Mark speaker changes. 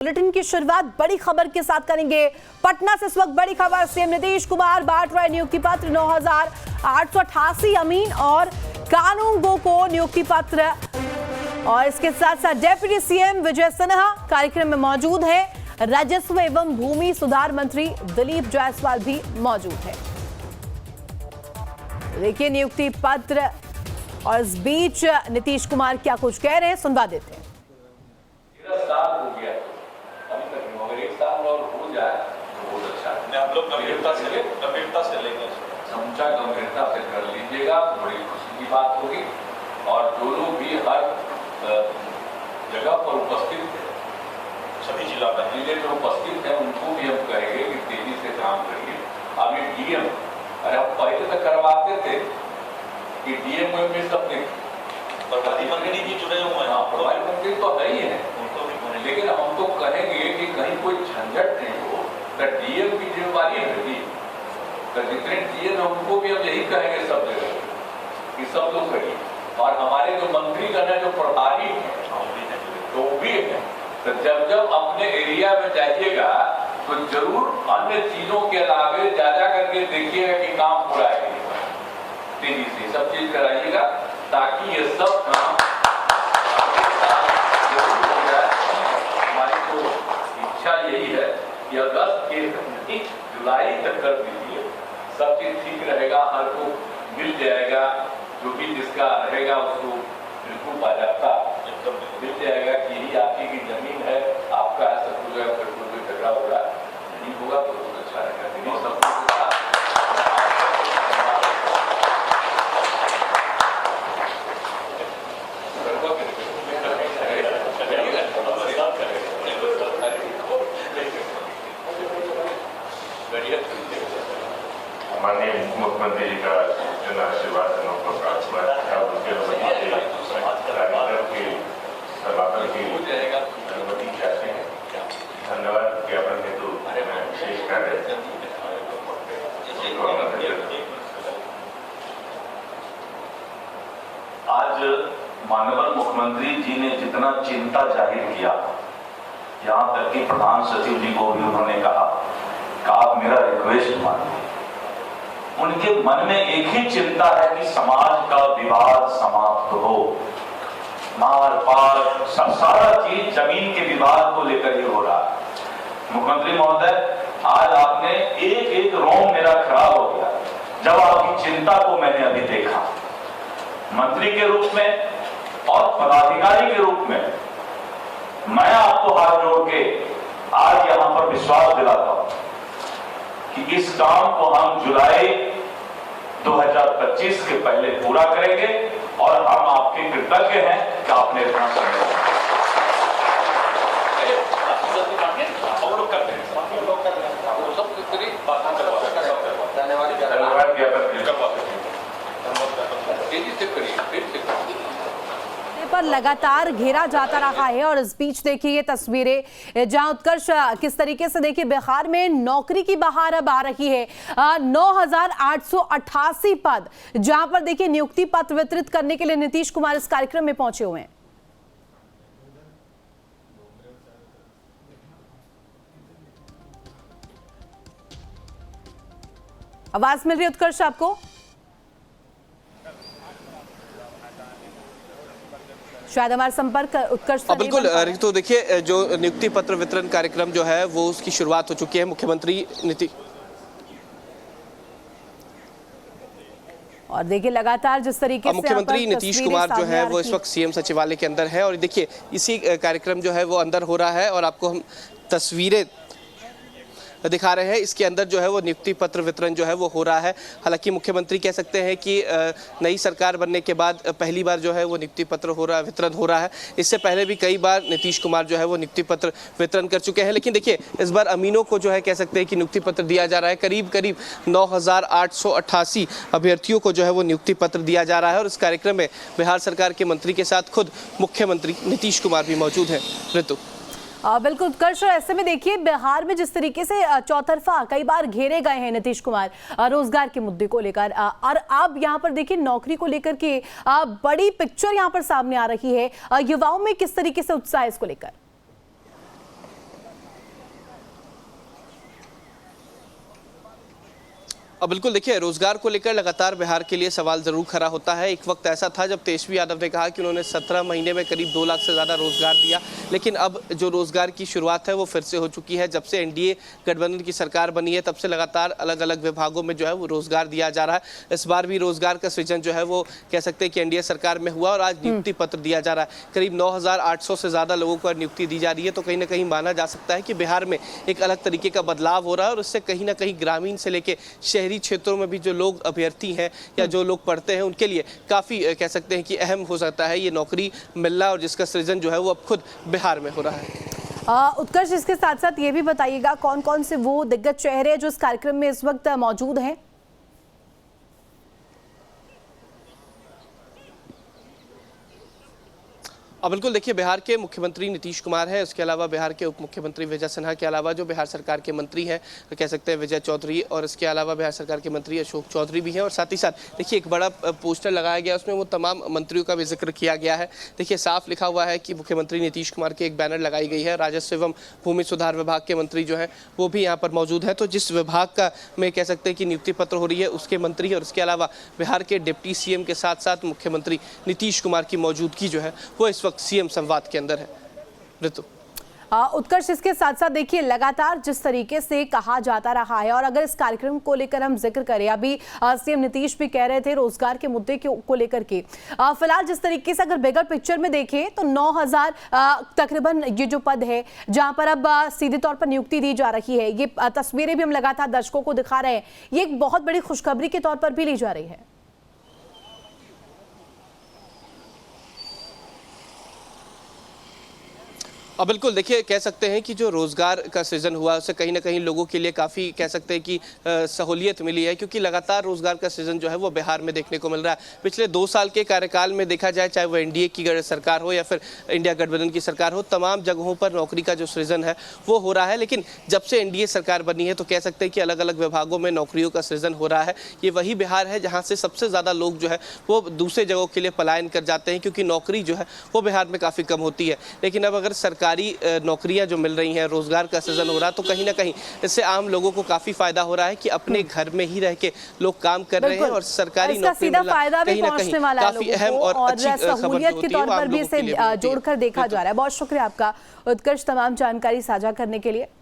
Speaker 1: Bulletin की शुरुआत बड़ी खबर के साथ करेंगे। पटना से इस वक्त बड़ी खबर, सीएम नीतीश कुमार बांट रहे नियुक्ति पत्र। 9,888 अमीन और कानूनगो को नियुक्ति पत्र। और इसके साथ साथ डेप्यूटी सीएम विजय सिन्हा कार्यक्रम में मौजूद है। राजस्व एवं भूमि सुधार मंत्री दिलीप जायसवाल भी मौजूद है। देखिए नियुक्ति पत्र और इस बीच नीतीश कुमार क्या कुछ कह रहे हैं, सुनवा देते हैं।
Speaker 2: आप लोग गंभीरता से लेंगे,
Speaker 3: समझा गंभीरता से कर लीजिएगा, बड़ी खुशी की बात होगी। और जो लोग भी हर जगह पर उपस्थित थे,
Speaker 2: सभी जिला
Speaker 3: जो उपस्थित हैं, उनको भी हम कहेंगे कि तेजी से काम करिए। अभी डीएम, अरे हम पहले तक करवाते थे कि डीएम में सब
Speaker 2: प्रभारी मंत्री भी जुड़े हुए हैं।
Speaker 3: प्रभारी मंत्री तो है ही है, लेकिन हम तो कहेंगे कि कहीं कोई झंझट नहीं हो, तो डीएम की जिम्मेवारी है। तो जितने डीएम है उनको भी हम यही कहेंगे सब जगह कि सब लोग करिए। और हमारे जो मंत्रीगण है, जो प्रभारी हैं, तो भी है, तो जब जब अपने एरिया में जाइएगा तो जरूर अन्य चीजों के अलावे ज्यादा करके देखिएगा कि काम पूरा है, तेजी से सब चीज कराइएगा, ताकि ये सब काम इच्छा यही है कि अगस्त के नहीं जुलाई तक कर दीजिए, सब चीज ठीक रहेगा, हर को मिल जाएगा, जो भी जिसका रहेगा उसको बिल्कुल बाजाबता मिल जाएगा कि यही आपकी की जमीन है, आपका है, सब कुछ है, फिर कोई झगड़ा होगा नहीं होगा तो बहुत अच्छा रहेगा। सब
Speaker 4: माननीय मुख्यमंत्री जी का जन आशीर्वाद प्राप्त हुआ है। उनके समापन की अनुमति चाहते हैं। धन्यवाद ज्ञापन हेतु विशेष कार्य।
Speaker 2: आज माननीय मुख्यमंत्री जी ने जितना चिंता जाहिर किया, यहाँ तक कि प्रधान सचिव जी को भी उन्होंने कहा कि आप मेरा रिक्वेस्ट मानिए। उनके मन में एक ही चिंता है कि समाज का विवाद समाप्त हो। मार पार सारा चीज जमीन के विवाद को लेकर ही हो रहा है। मुख्यमंत्री महोदय, आज आपने एक एक रोम मेरा खड़ा हो गया जब आपकी चिंता को मैंने अभी देखा। मंत्री के रूप में और पदाधिकारी के रूप में मैं आपको हाथ जोड़ के आज यहां पर विश्वास दिलाता हूं कि इस काम को हम जुलाई 2025 के पहले पूरा करेंगे और हम आपके कृतज्ञ हैं कि आपने इतना समय
Speaker 1: पर लगातार घेरा जाता रहा है। और इस बीच देखिए ये तस्वीरें जहां उत्कर्ष किस तरीके से देखिए बिहार में नौकरी की बहार अब आ रही है। 9,888 पद जहां पर देखिए नियुक्ति पत्र वितरित करने के लिए नीतीश कुमार इस कार्यक्रम में पहुंचे हुए हैं। आवाज मिल रही है उत्कर्ष आपको? शायद हमारा संपर्क उत्कर्ष से
Speaker 5: बिल्कुल। तो देखिए जो नियुक्ति पत्र वितरण कार्यक्रम जो है वो उसकी शुरुआत हो चुकी है। मुख्यमंत्री नीतीश
Speaker 1: और देखिए लगातार जिस तरीके से
Speaker 5: मुख्यमंत्री नीतीश कुमार जो है वो इस वक्त सीएम सचिवालय के अंदर है। और देखिए इसी कार्यक्रम जो है वो अंदर हो रहा है और आपको हम तस्वीरें दिखा रहे हैं। इसके अंदर जो है वो नियुक्ति पत्र वितरण जो है वो हो रहा है। हालांकि मुख्यमंत्री कह सकते हैं कि नई सरकार बनने के बाद पहली बार जो है वो नियुक्ति पत्र वितरण हो रहा है। इससे पहले भी कई बार नीतीश कुमार जो है वो नियुक्ति पत्र वितरण कर चुके हैं। लेकिन देखिए इस बार अमीनों को जो है कह सकते हैं कि नियुक्ति पत्र दिया जा रहा है। करीब 9,888 अभ्यर्थियों को जो है वो नियुक्ति पत्र दिया जा रहा है। और इस कार्यक्रम में बिहार सरकार के मंत्री के साथ खुद मुख्यमंत्री नीतीश कुमार भी मौजूद हैं। ऋतु
Speaker 1: बिल्कुल उत्कर्ष, ऐसे में देखिए बिहार में जिस तरीके से चौतरफा कई बार घेरे गए हैं नीतीश कुमार रोजगार के मुद्दे को लेकर, और अब यहाँ पर देखिए नौकरी को लेकर के बड़ी पिक्चर यहाँ पर सामने आ रही है। युवाओं में किस तरीके से उत्साह इसको लेकर?
Speaker 5: अब बिल्कुल देखिए, रोजगार को लेकर लगातार बिहार के लिए सवाल जरूर खड़ा होता है। एक वक्त ऐसा था जब तेजस्वी यादव ने कहा कि उन्होंने 17 महीने में करीब 2 लाख से ज़्यादा रोजगार दिया, लेकिन अब जो रोजगार की शुरुआत है वो फिर से हो चुकी है। जब से एनडीए गठबंधन की सरकार बनी है तब से लगातार अलग अलग विभागों में जो है वो रोजगार दिया जा रहा है। इस बार भी रोजगार का सृजन जो है वो कह सकते हैं कि एनडीए सरकार में हुआ और आज नियुक्ति पत्र दिया जा रहा है। करीब 9,800 से ज़्यादा लोगों को नियुक्ति दी जा रही है। तो कहीं ना कहीं माना जा सकता है कि बिहार में एक अलग तरीके का बदलाव हो रहा है और उससे कहीं ना कहीं ग्रामीण से लेकर शहरी क्षेत्रों में भी जो लोग अभ्यर्थी हैं या जो लोग पढ़ते हैं उनके लिए काफ़ी कह सकते हैं कि अहम हो सकता है ये नौकरी मिलना, और जिसका सृजन जो है वो अब खुद बिहार में हो रहा है।
Speaker 1: उत्कर्ष, इसके साथ साथ ये भी बताइएगा कौन कौन से वो दिग्गज चेहरे जो इस कार्यक्रम में इस वक्त मौजूद हैं?
Speaker 5: अब बिल्कुल देखिए, बिहार के मुख्यमंत्री नीतीश कुमार हैं, उसके अलावा बिहार के उप मुख्यमंत्री विजय सिन्हा के अलावा जो बिहार सरकार के मंत्री हैं कह सकते हैं विजय चौधरी, और इसके अलावा बिहार सरकार के मंत्री अशोक चौधरी भी हैं। और साथ ही साथ देखिए एक बड़ा पोस्टर लगाया गया, उसमें वो तमाम मंत्रियों का भी जिक्र किया गया है। देखिए साफ लिखा हुआ है कि मुख्यमंत्री नीतीश कुमार की एक बैनर लगाई गई है। राजस्व एवं भूमि सुधार विभाग के मंत्री जो हैं वो भी यहाँ पर मौजूद है। तो जिस विभाग का में कह सकते हैं कि नियुक्ति पत्र हो रही है उसके मंत्री और इसके अलावा बिहार के डिप्टी सीएम के साथ साथ मुख्यमंत्री नीतीश कुमार की मौजूदगी जो है वो इस सीएम संवाद के अंदर है। ऋतु,
Speaker 1: उत्कर्ष, इसके साथ साथ देखिए लगातार जिस तरीके से कहा जाता रहा है, और अगर इस कार्यक्रम को लेकर हम जिक्र करें, अभी सीएम नीतीश भी कह रहे थे रोजगार के मुद्दे को लेकर के, फिलहाल जिस तरीके से अगर बिगर पिक्चर में देखें तो 9,000 तकरीबन ये जो पद है जहां पर अब सीधे तौर पर नियुक्ति दी जा रही है, ये तस्वीरें भी हम लगातार दर्शकों को दिखा रहे हैं, ये एक बहुत बड़ी खुशखबरी के तौर पर भी ली जा रही है।
Speaker 5: अब बिल्कुल देखिए, कह सकते हैं कि जो रोज़गार का सृजन हुआ उससे कहीं ना कहीं लोगों के लिए काफ़ी कह सकते हैं कि सहूलियत मिली है, क्योंकि लगातार रोज़गार का सृजन जो है वो बिहार में देखने को मिल रहा है। पिछले 2 साल के कार्यकाल में देखा जाए, चाहे वो एनडीए की सरकार हो या फिर इंडिया गठबंधन की सरकार हो, तमाम जगहों पर नौकरी का जो सृजन है वो हो रहा है। लेकिन जब से एनडीए सरकार बनी है तो कह सकते हैं कि अलग अलग विभागों में नौकरियों का सृजन हो रहा है। ये वही बिहार है जहाँ से सबसे ज़्यादा लोग जो है वो दूसरे जगहों के लिए पलायन कर जाते हैं, क्योंकि नौकरी जो है वो बिहार में काफ़ी कम होती है। लेकिन अब अगर सरकारी नौकरियां जो मिल रही हैं, रोजगार का सृजन हो रहा है, तो कहीं ना कहीं इससे आम लोगों को काफी फायदा हो रहा है कि अपने घर में ही रह के लोग काम कर रहे हैं और सरकारी नौकरी मिलना कहीं ना कहीं काफी अहम और अच्छी खबर
Speaker 1: के तौर पर भी इसे जोड़कर देखा जा रहा है। बहुत शुक्रिया आपका उत्कर्ष तमाम जानकारी साझा करने के लिए।